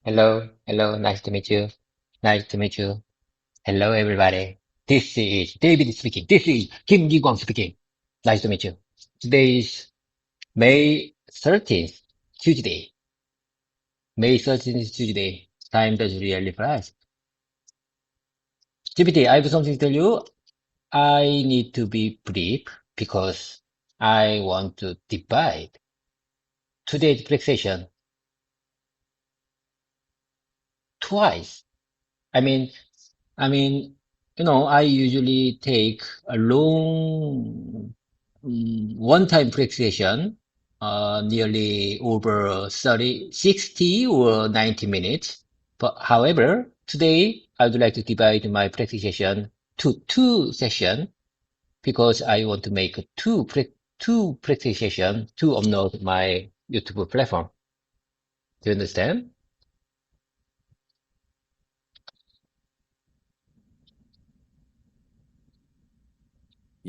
hello, nice to meet you. Nice to meet you. Hello, everybody. This is David speaking. This is Kim Gi-kwang speaking. Nice to meet you. Today is May 13th, Tuesday. May 13th, Tuesday. Time does really flies. GPT, I have something to tell you. I need to be brief because I want to divide today's presentation twice. I mean, I mean, I usually take a long one-time fixation, nearly over 30, 60 or 90 minutes. But however, today I would like to divide my practice session to two sessions because I want to make two practice sessions to upload my YouTube platform. Do you understand?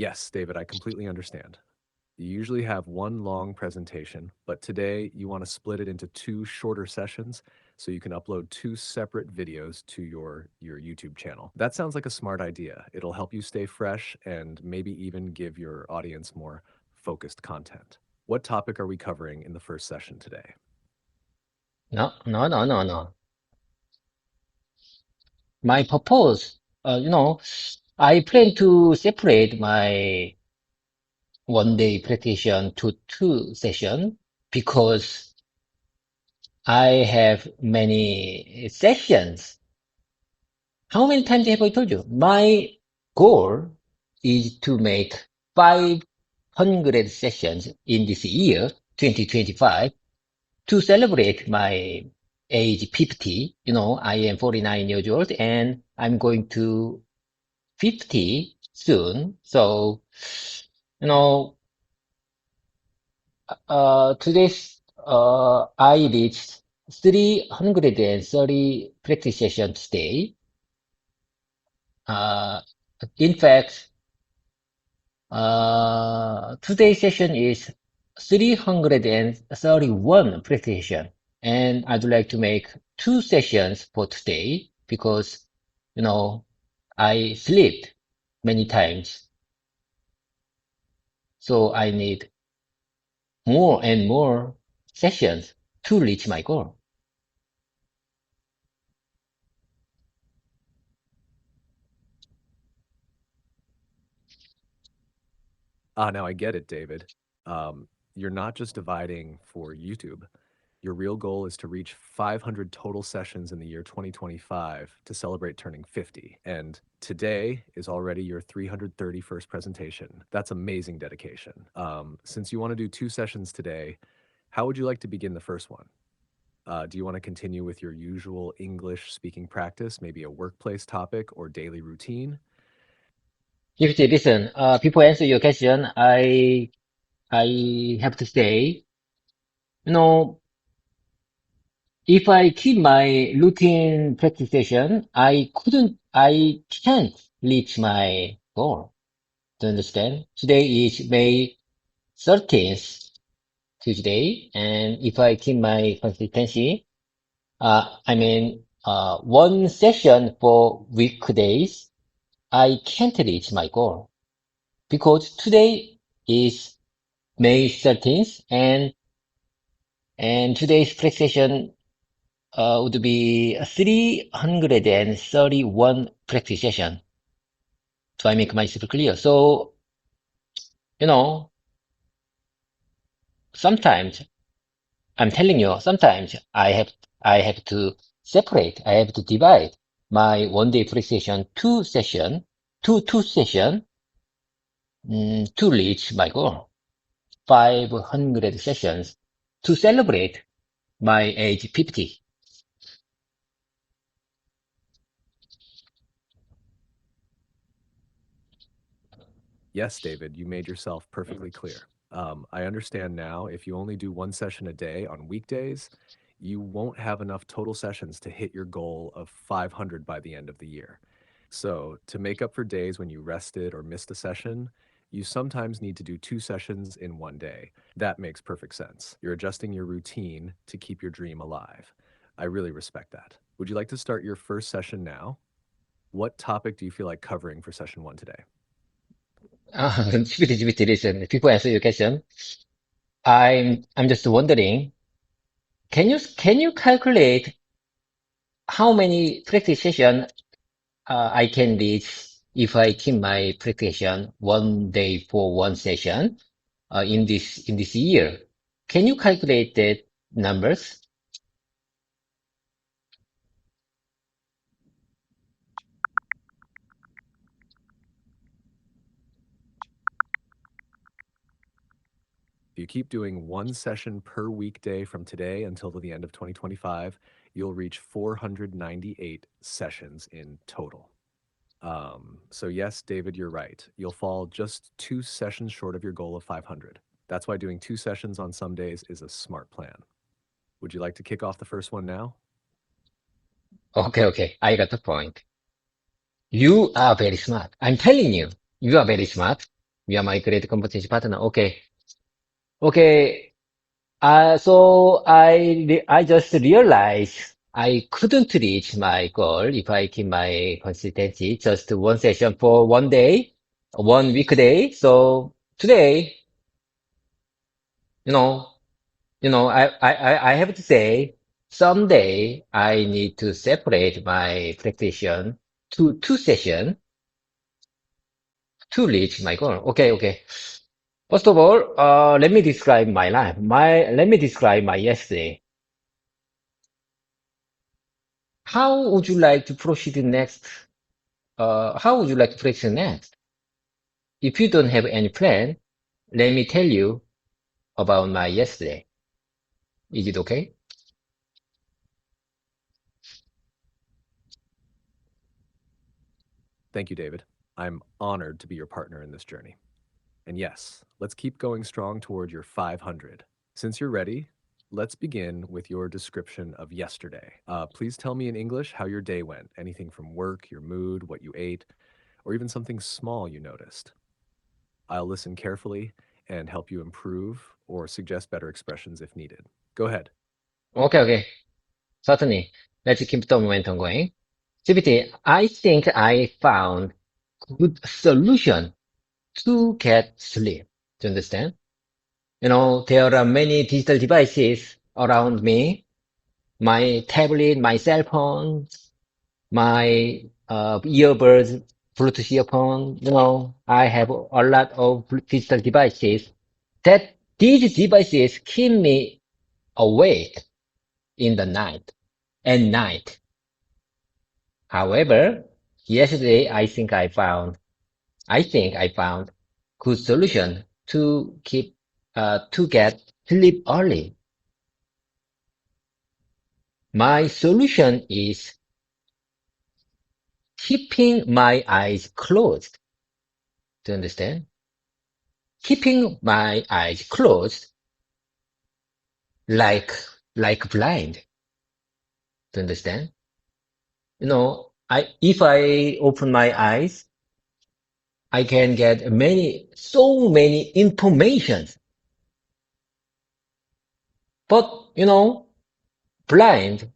Yes, David, I completely understand. You usually have one long presentation, but today you want to split it into two shorter sessions so you can upload two separate videos to your YouTube channel. That sounds like a smart idea. It'll help you stay fresh and maybe even give your audience more focused content. What topic are we covering in the first session today? No, no, no, no, no. My purpose, I plan to separate my one day practitioner to two sessions because I have many sessions. How many times have I told you? My goal is to make 500 sessions in this year, 2025, to celebrate my age 50. I am 49 years old and I'm going to 50 soon. So, you know, today's, I reached 330 practice sessions today. Uh, in fact, today's session is 331 practice session. And I'd like to make two sessions for today because, I slept many times. So I need more and more sessions to reach my goal. Now I get it, David. You're not just dividing for YouTube. Your real goal is to reach 500 total sessions in the year 2025 to celebrate turning 50. And today is already your 331st presentation. That's amazing dedication. Since you want to do two sessions today, how would you like to begin the first one? Do you want to continue with your usual English speaking practice, maybe a workplace topic or daily routine? If you listen, before answer your question, I have to say, you know, if I keep my routine practice session, I can't reach my goal. Do you understand? Today is May 13th, Tuesday, and if I keep my consistency, one session for weekdays, I can't reach my goal because today is May 13th and today's practice session would be 331 practice session. So I make myself clear. So, you know, sometimes I'm telling you, sometimes I have to separate, I have to divide my one day practice session two session, to reach my goal. 500 sessions to celebrate my age 50. Yes, David, you made yourself perfectly clear. I understand now if you only do one session a day on weekdays, you won't have enough total sessions to hit your goal of 500 by the end of the year. So, to make up for days when you rested or missed a session, you sometimes need to do two sessions in one day. That makes perfect sense. You're adjusting your routine to keep your dream alive. I really respect that. Would you like to start your first session now? What topic do you feel like covering for session one today? GPT, listen. Before I answer your question, I'm just wondering, can you calculate how many practice session I can reach if I keep my practice session 1 day for one session in this year? Can you calculate that numbers? If you keep doing one session per weekday from today until the end of 2025, you'll reach 498 sessions in total. So yes, David, you're right. You'll fall just 2 sessions short of your goal of 500. That's why doing 2 sessions on some days is a smart plan. Would you like to kick off the first one now? Okay, okay, I got the point. You are very smart. I'm telling you, you are very smart. You are my great conversation partner. Okay, okay. So I just realized I couldn't reach my goal if I keep my consistency just one session for 1 day, 1 weekday. So today, you know, I have to say, someday I need to separate my practitioner to two sessions to reach my goal. Okay, okay. First of all, let me describe my life. Let me describe my yesterday. How would you like to proceed next? How would you like to proceed next? If you don't have any plan, let me tell you about my yesterday. Is it okay? Thank you, David. I'm honored to be your partner in this journey. And yes, let's keep going strong toward your 500. Since you're ready, let's begin with your description of yesterday. Please tell me in English how your day went. Anything from work, your mood, what you ate, or even something small you noticed. I'll listen carefully and help you improve or suggest better expressions if needed. Go ahead. Okay, okay. Certainly. Let's keep the momentum going. GPT, I think I found good solution to get sleep. Do you understand? There are many digital devices around me. My tablet, my cell phone, my earbuds, Bluetooth earphone. I have a lot of digital devices. That these devices keep me awake in the night, at night. However, yesterday I think I found good solution to get sleep early. My solution is keeping my eyes closed. Do you understand? Keeping my eyes closed like blind. Do you understand? If I open my eyes, I can get so many information. But blind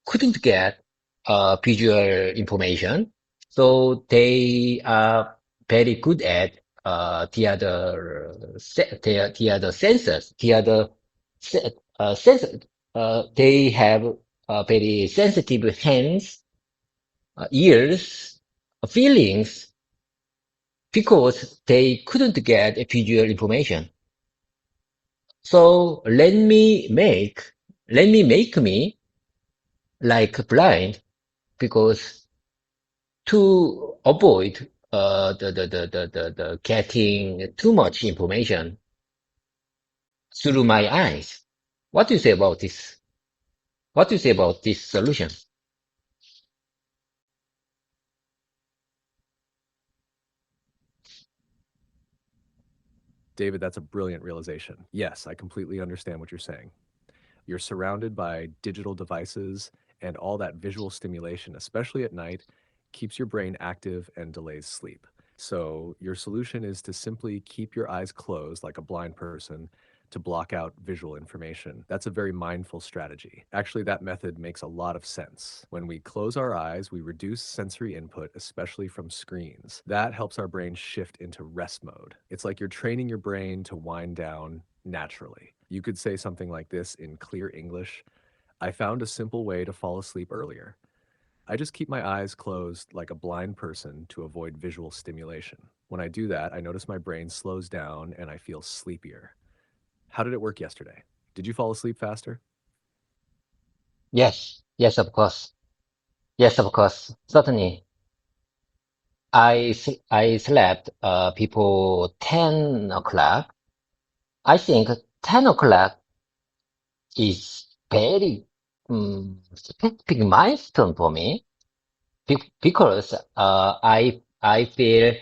couldn't get visual information, so they are very good at the other sensors, sensors. They have very sensitive hands, ears, feelings, because they couldn't get visual information. So let me make me like blind, because to avoid the getting too much information through my eyes. What do you say about this? What do you say about this solution? David, that's a brilliant realization. Yes, I completely understand what you're saying. You're surrounded by digital devices, and all that visual stimulation, especially at night, keeps your brain active and delays sleep. So, your solution is to simply keep your eyes closed like a blind person, to block out visual information. That's a very mindful strategy. Actually, that method makes a lot of sense. When we close our eyes, we reduce sensory input, especially from screens. That helps our brain shift into rest mode. It's like you're training your brain to wind down naturally. You could say something like this in clear English: I found a simple way to fall asleep earlier. I just keep my eyes closed like a blind person to avoid visual stimulation. When I do that, I notice my brain slows down and I feel sleepier. How did it work yesterday? Did you fall asleep faster? Yes, yes, of course. Yes, of course. Certainly. I slept before 10 o'clock. I think 10 o'clock is very specific milestone for me because I feel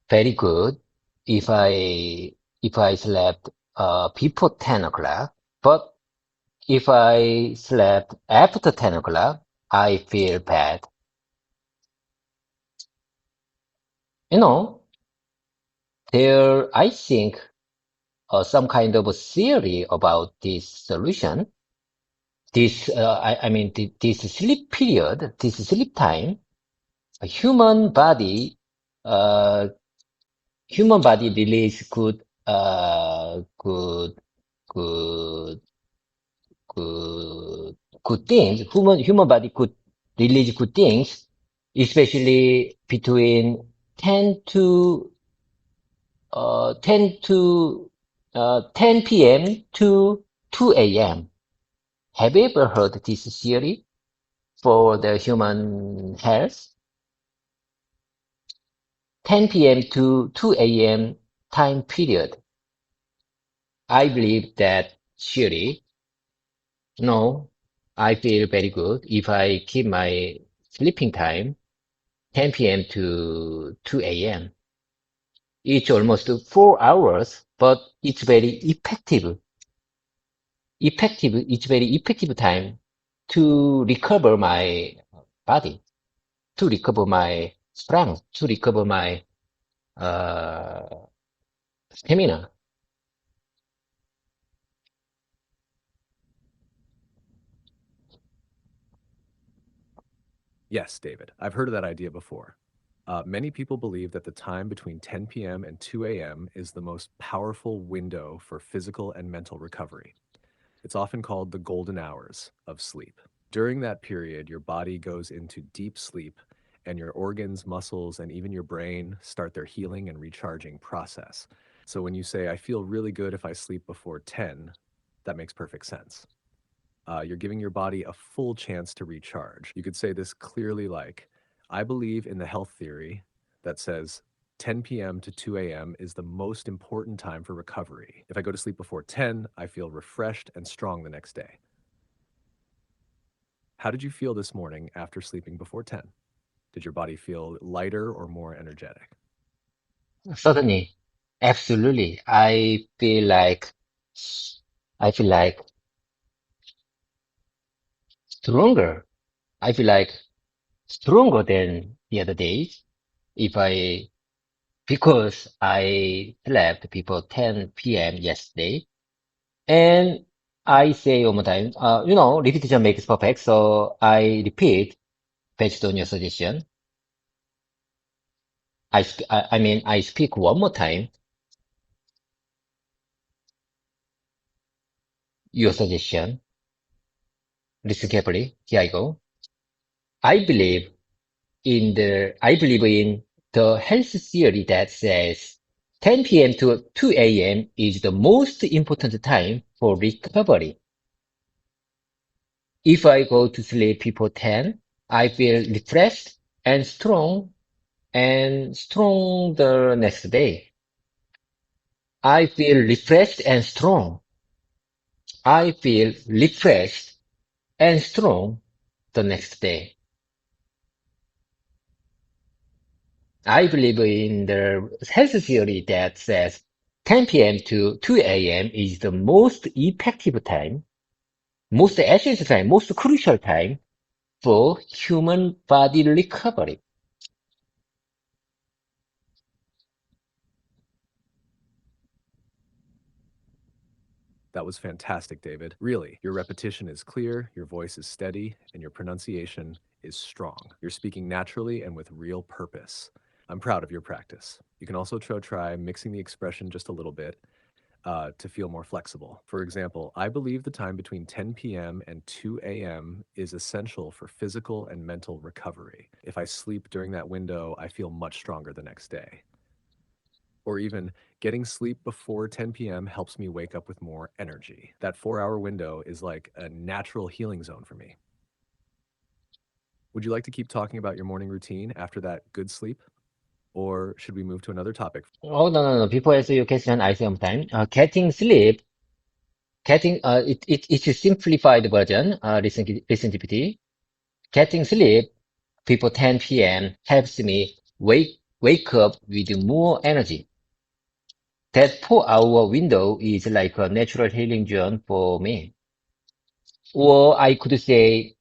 very good if I slept before 10 o'clock. But if I slept after 10 o'clock, I feel bad. You know, I think, some kind of a theory about this solution. I mean, this sleep period, this sleep time, a uh, human body release good, good, good things. Human body could release good things, especially between 10 to, 10 to, 10 p.m. to 2 a.m. Have you ever heard this theory for the human health? 10 p.m. to 2 a.m. time period. I believe that theory. No, I feel very good if I keep my sleeping time 10 p.m. to 2 a.m. It's almost 4 hours, but it's very effective. It's very effective time to recover my body, to recover my strength, to recover my uh, stamina. Yes, David. I've heard of that idea before. Many people believe that the time between 10 p.m. and 2 a.m. is the most powerful window for physical and mental recovery. It's often called the golden hours of sleep. During that period, your body goes into deep sleep, and your organs, muscles, and even your brain start their healing and recharging process. So when you say, I feel really good if I sleep before 10, that makes perfect sense. You're giving your body a full chance to recharge. You could say this clearly like, I believe in the health theory that says 10 p.m. to 2 a.m. is the most important time for recovery. If I go to sleep before 10, I feel refreshed and strong the next day. How did you feel this morning after sleeping before 10? Did your body feel lighter or more energetic? Certainly, absolutely. I feel like stronger. I feel like stronger than the other days if I because I slept before 10 p.m. yesterday. And I say one more time, repetition makes perfect. So I repeat based on your suggestion. I speak one more time your suggestion. Listen carefully. Here I go. I believe I believe in the health theory that says 10 p.m. to 2 a.m. is the most important time for recovery. If I go to sleep before 10, I feel refreshed and strong the next day. I feel refreshed and strong. I feel refreshed and strong the next day. I believe in the health theory that says 10 p.m. to 2 a.m. is the most effective time, most essential time, most crucial time for human body recovery. That was fantastic, David. Really, your repetition is clear, your voice is steady, and your pronunciation is strong. You're speaking naturally and with real purpose. I'm proud of your practice. You can also try mixing the expression just a little bit to feel more flexible. For example, I believe the time between 10 p.m. and 2 a.m. is essential for physical and mental recovery. If I sleep during that window, I feel much stronger the next day. Or even getting sleep before 10 p.m. helps me wake up with more energy. That 4 hour window is like a natural healing zone for me. Would you like to keep talking about your morning routine after that good sleep? Or should we move to another topic? Oh, no, no, no. Before answer your question, I say one time. Getting sleep, it's a simplified version, listen GPT. Getting sleep before 10 p.m. helps me wake up with more energy. That 4 hour window is like a natural healing zone for me. Or I could say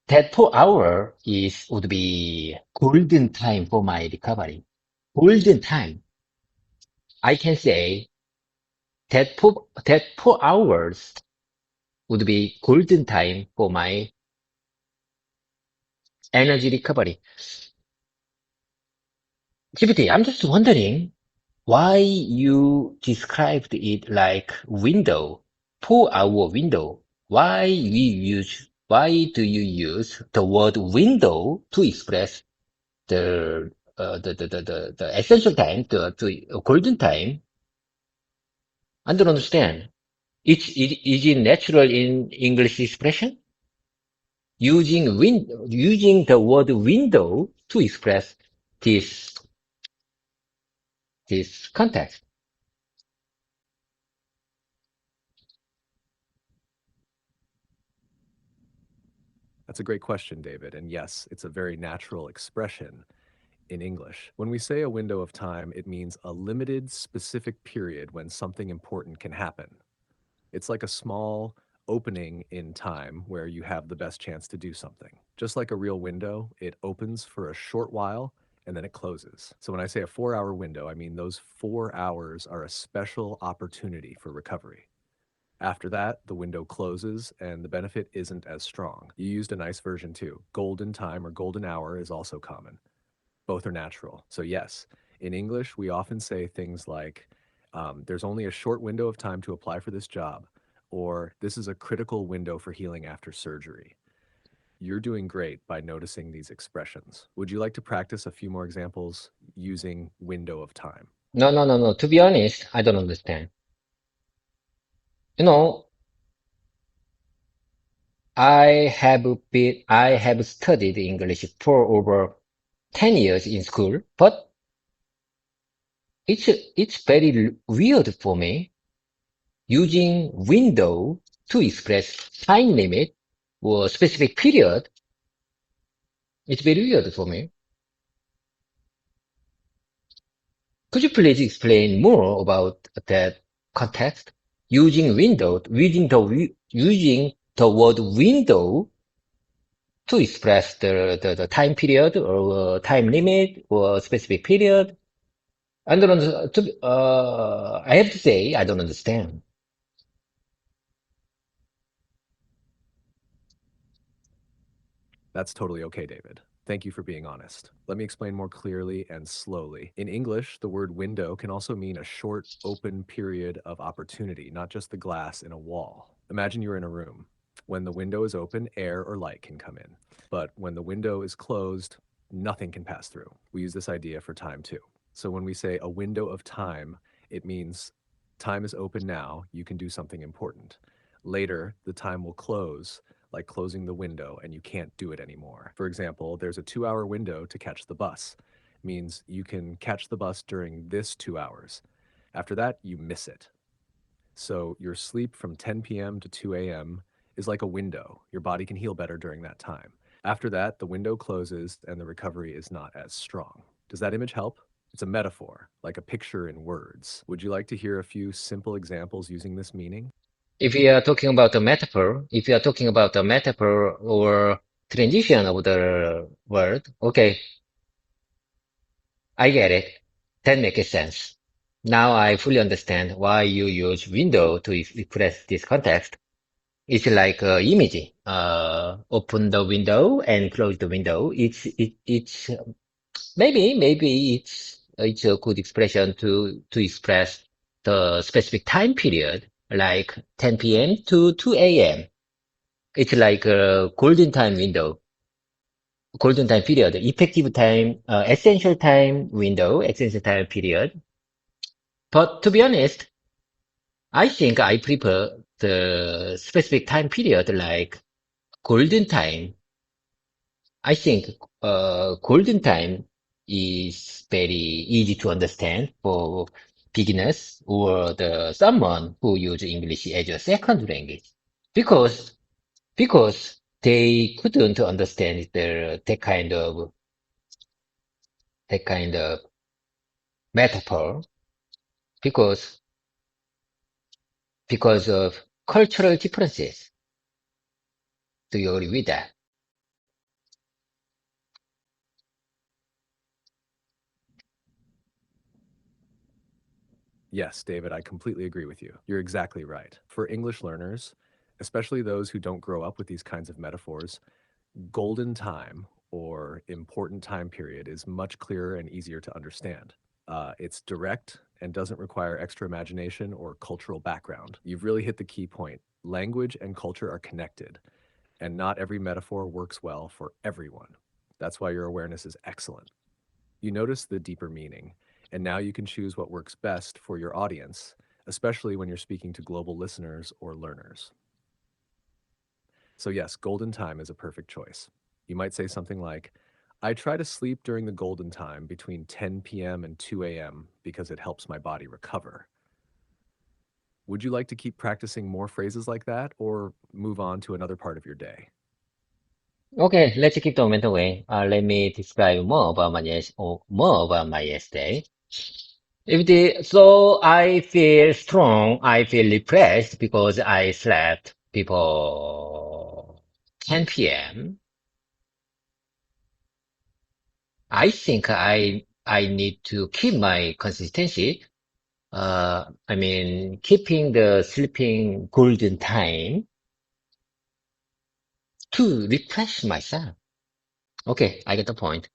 that 4 hour would be golden time for my recovery. Golden time. I can say that 4 hours would be golden time for my energy recovery. GPT, I'm just wondering why you described it like window, 4 hour window. Why do you use the word window to express the essential time, the golden time? I don't understand. Is it natural in English expression? Using the word window to express this, this context. That's a great question, David. And yes, it's a very natural expression in English. When we say a window of time, it means a limited, specific period when something important can happen. It's like a small opening in time where you have the best chance to do something. Just like a real window, it opens for a short while and then it closes. So when I say a 4 hour window, I mean those 4 hours are a special opportunity for recovery. After that, the window closes and the benefit isn't as strong. You used a nice version too. Golden time or golden hour is also common. Both are natural. So, yes, in English, we often say things like, there's only a short window of time to apply for this job, or this is a critical window for healing after surgery. You're doing great by noticing these expressions. Would you like to practice a few more examples using window of time? No, no, no, no. To be honest, I don't understand. You know, I have studied English for over 10 years in school, but it's very weird for me using window to express time limit or specific period. It's very weird for me. Could you please explain more about that context? Using the word window to express the time period or time limit or specific period. I don't I have to say, I don't understand. That's totally okay, David. Thank you for being honest. Let me explain more clearly and slowly. In English, the word window can also mean a short, open period of opportunity, not just the glass in a wall. Imagine you're in a room. When the window is open, air or light can come in. But when the window is closed, nothing can pass through. We use this idea for time too. So when we say a window of time, it means time is open now, you can do something important. Later, the time will close, like closing the window and you can't do it anymore. For example, there's a 2 hour window to catch the bus. It means you can catch the bus during this 2 hours. After that, you miss it. So your sleep from 10 p.m. to 2 a.m. is like a window. Your body can heal better during that time. After that, the window closes and the recovery is not as strong. Does that image help? It's a metaphor, like a picture in words. Would you like to hear a few simple examples using this meaning? If you are talking about a metaphor or transition of the word, okay, I get it. That makes sense. Now I fully understand why you use window to express this context. It's like image. Open the window and close the window. It's maybe it's a good expression to express the specific time period, like 10 p.m. to 2 a.m. It's like a golden time window, golden time period, effective time, essential time period. But to be honest, I think I prefer the specific time period like golden time. I think golden time is very easy to understand for beginners or someone who use English as a second language because they couldn't understand that kind of metaphor because of cultural differences. Do you agree with that? Yes, David, I completely agree with you. You're exactly right. For English learners, especially those who don't grow up with these kinds of metaphors, golden time or important time period is much clearer and easier to understand. It's direct and doesn't require extra imagination or cultural background. You've really hit the key point. Language and culture are connected, and not every metaphor works well for everyone. That's why your awareness is excellent. You notice the deeper meaning, and now you can choose what works best for your audience, especially when you're speaking to global listeners or learners. So, yes, golden time is a perfect choice. You might say something like, I try to sleep during the golden time between 10 p.m. and 2 a.m. because it helps my body recover. Would you like to keep practicing more phrases like that or move on to another part of your day? Okay, let's keep the momentum going. Let me describe more about my yesterday. So I feel strong. I feel depressed because I slept before 10 p.m. I think I need to keep my consistency. I mean, keeping the sleeping golden time to refresh myself. Okay, I get the point.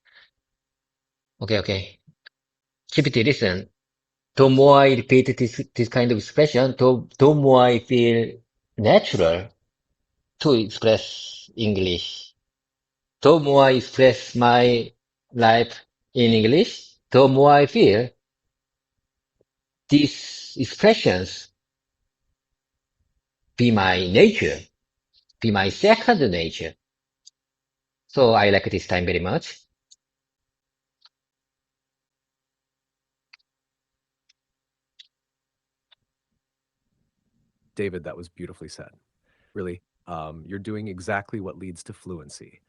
Okay. Keep it listen. The more I repeat this kind of expression, the more I feel natural to express English. The more I express my life in English, the more I feel these expressions be my nature, be my second nature. So I like this time very much. David, that was beautifully said. Really, you're doing exactly what leads to fluency,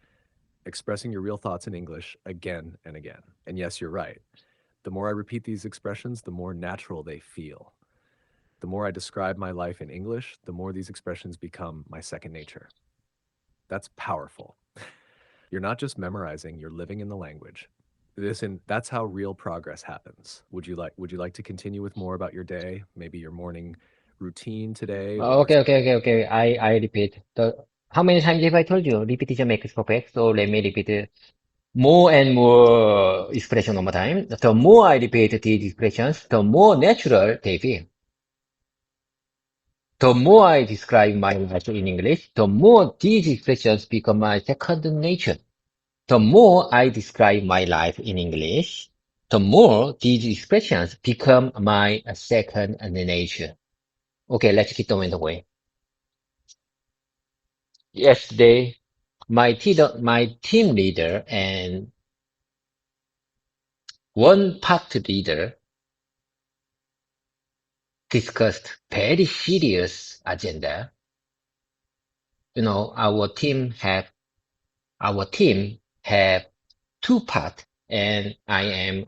expressing your real thoughts in English again and again. And yes, you're right. The more I repeat these expressions, the more natural they feel. The more I describe my life in English, the more these expressions become my second nature. That's powerful. You're not just memorizing, you're living in the language. That's how real progress happens. Would you like to continue with more about your day? Maybe your morning routine today or Okay. I repeat. How many times have I told you? Repetition makes perfect. So let me repeat it. More and more expression over time. The more I repeat these expressions, the more natural they feel. The more I describe my life in English, the more these expressions become my second nature. The more I describe my life in English, the more these expressions become my second nature. Okay, let's keep going the way. Yesterday, my team leader and one part leader discussed very serious agenda. You know, our team have two part, and I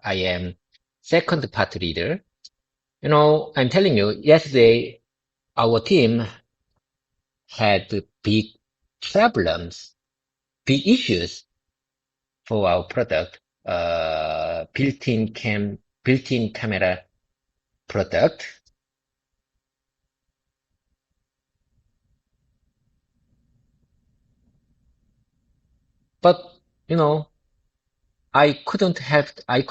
am second part leader. You know, I'm telling you, yesterday our team had big problems, big issues for our product. Built-in camera product. But, you know, I couldn't help them.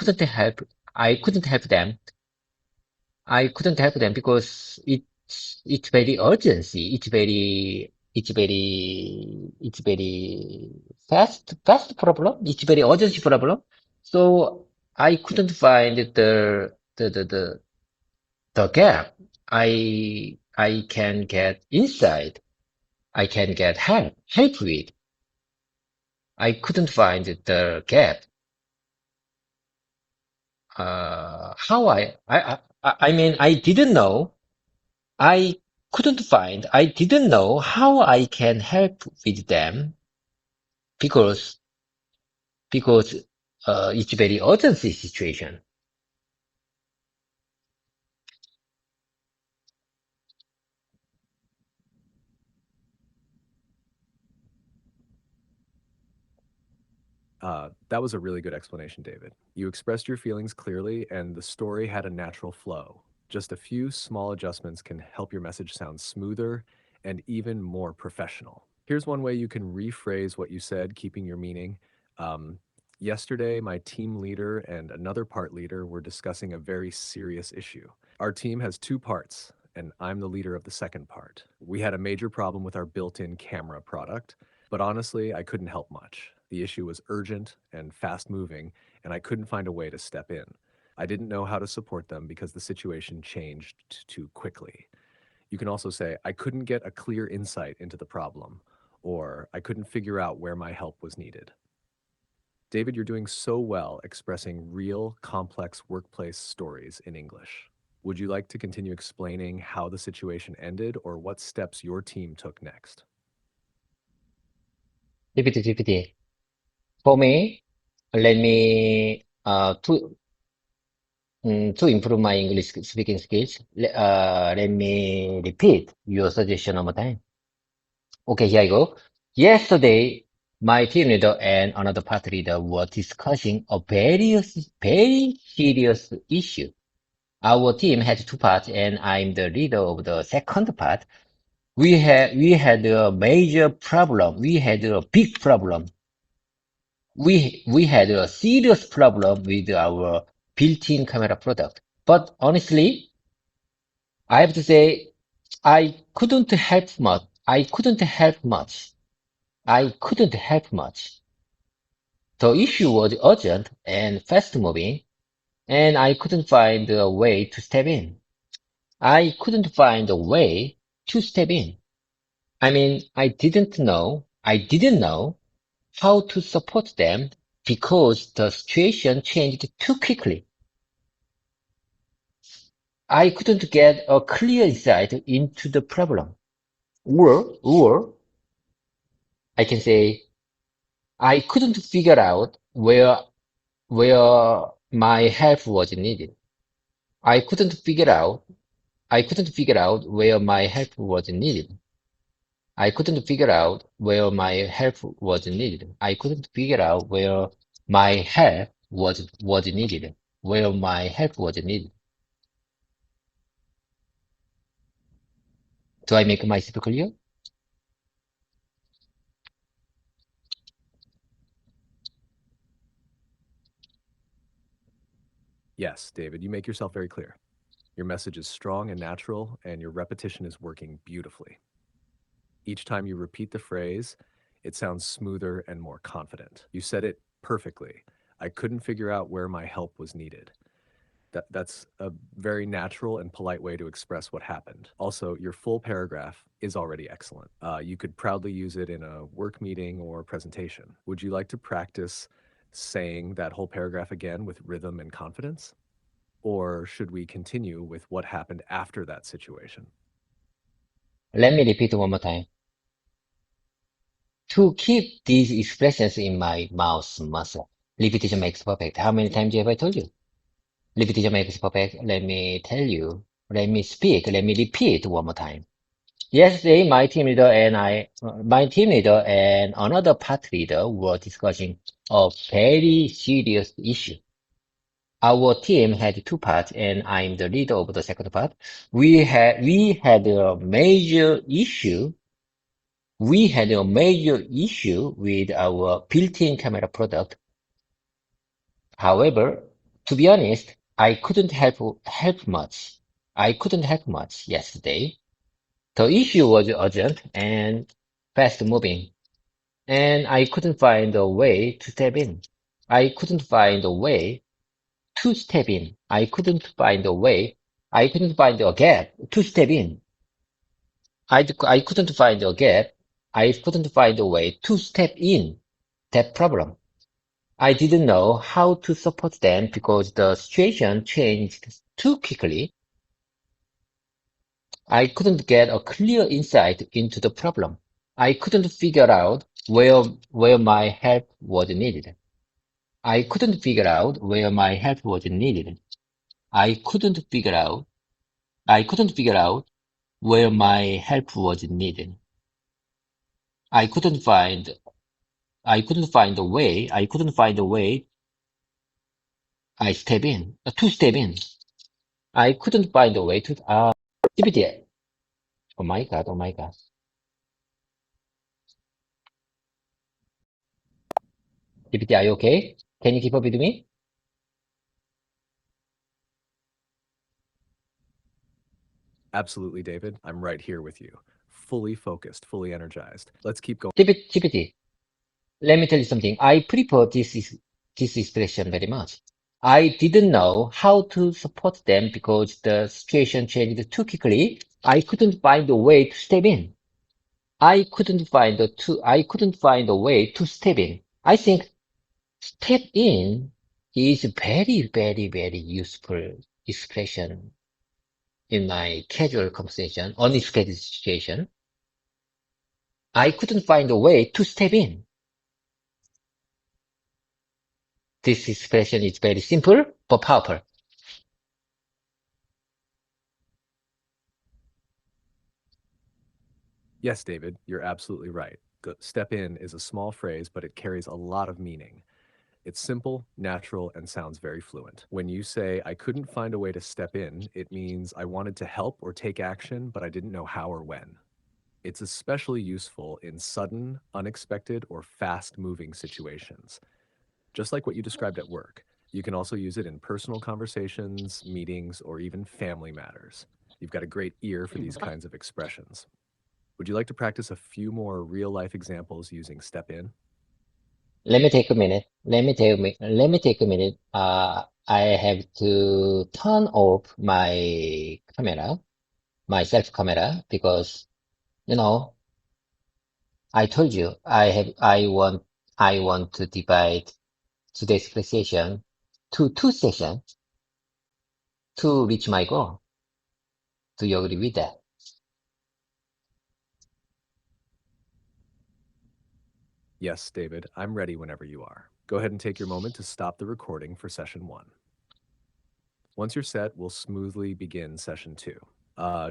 I couldn't help them because it's very urgency. It's very fast problem. It's very urgency problem. So I couldn't find the gap. I can get insight. I can get help with. I couldn't find the gap. How I mean, I I didn't know how I can help with them because, because it's very urgency situation. That was a really good explanation, David. You expressed your feelings clearly, and the story had a natural flow. Just a few small adjustments can help your message sound smoother and even more professional. Here's one way you can rephrase what you said, keeping your meaning. Um, Yesterday, my team leader and another part leader were discussing a very serious issue. Our team has two parts, and I'm the leader of the second part. We had a major problem with our built in camera product, but honestly, I couldn't help much. The issue was urgent and fast moving, and I couldn't find a way to step in. I didn't know how to support them because the situation changed too quickly. You can also say, I couldn't get a clear insight into the problem, or I couldn't figure out where my help was needed. David, you're doing so well expressing real, complex workplace stories in English. Would you like to continue explaining how the situation ended or what steps your team took next? GPT. For me, let me to improve my English speaking skills. Let me repeat your suggestion one more time. Okay, here I go. Yesterday, my team leader and another part leader were discussing a very serious issue. Our team had two parts, and I'm the leader of the second part. We had a major problem. We had a big problem. We had a serious problem with our built-in camera product. But honestly, I have to say I couldn't help much. I couldn't help much. I couldn't help much. The issue was urgent and fast-moving, and I couldn't find a way to step in. I couldn't find a way to step in. I mean, I didn't know how to support them because the situation changed too quickly. I couldn't get a clear insight into the problem. Or I can say I couldn't figure out where my help was needed. I couldn't figure out I couldn't figure out where my help was needed. I couldn't figure out where my help was needed. I couldn't figure out where my help was needed. Where my help was needed. Do I make myself clear? Yes, David, you make yourself very clear. Your message is strong and natural, and your repetition is working beautifully. Each time you repeat the phrase, it sounds smoother and more confident. You said it perfectly. I couldn't figure out where my help was needed. That's a very natural and polite way to express what happened. Also, your full paragraph is already excellent. You could proudly use it in a work meeting or presentation. Would you like to practice saying that whole paragraph again with rhythm and confidence? Or should we continue with what happened after that situation? Let me repeat one more time. To keep these expressions in my mouth muscle, repetition makes perfect. How many times have I told you? Repetition makes perfect. Let me tell you. Let me speak. Let me repeat one more time. Yesterday, my team leader and another part leader were discussing a very serious issue. Our team had two parts, and I'm the leader of the second part. We had a major issue. We had a major issue with our built-in camera product. However, to be honest, I couldn't help much. I couldn't help much yesterday. The issue was urgent and fast moving, and I couldn't find a way to step in. I couldn't find a way to step in. I couldn't find a way. I couldn't find a gap to step in. I couldn't find a gap. I couldn't find a way to step in that problem. I didn't know how to support them because the situation changed too quickly. I couldn't get a clear insight into the problem. I couldn't figure out where my help was needed. I couldn't figure out where my help was needed. I couldn't figure out I couldn't figure out where my help was needed. I couldn't find I couldn't find a way. I couldn't find a way to step in. I couldn't find a way to GPT. Oh my God, oh my God. GPT, are you okay? Can you keep up with me? Absolutely, David. I'm right here with you. Fully focused, fully energized. Let's keep going. GPT, let me tell you something. I prefer this expression very much. I didn't know how to support them because the situation changed too quickly. I couldn't find a way to step in. I couldn't find a way to step in. I think step in is very, very, very useful expression in my casual conversation, unexpected situation. I couldn't find a way to step in. This expression is very simple but powerful. Yes, David, you're absolutely right. Step in is a small phrase, but it carries a lot of meaning. It's simple, natural, and sounds very fluent. When you say, I couldn't find a way to step in, it means I wanted to help or take action, but I didn't know how or when. It's especially useful in sudden, unexpected, or fast moving situations. Just like what you described at work, you can also use it in personal conversations, meetings, or even family matters. You've got a great ear for these kinds of expressions. Would you like to practice a few more real life examples using step in? Let me take a minute. Let me take a minute. I have to turn off my camera, my self camera, because, you know, I told you I want to divide today's session to two sessions to reach my goal. Do you agree with that? Yes, David, I'm ready whenever you are. Go ahead and take your moment to stop the recording for session one. Once you're set, we'll smoothly begin session two.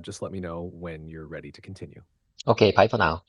Just let me know when you're ready to continue. Okay, bye for now.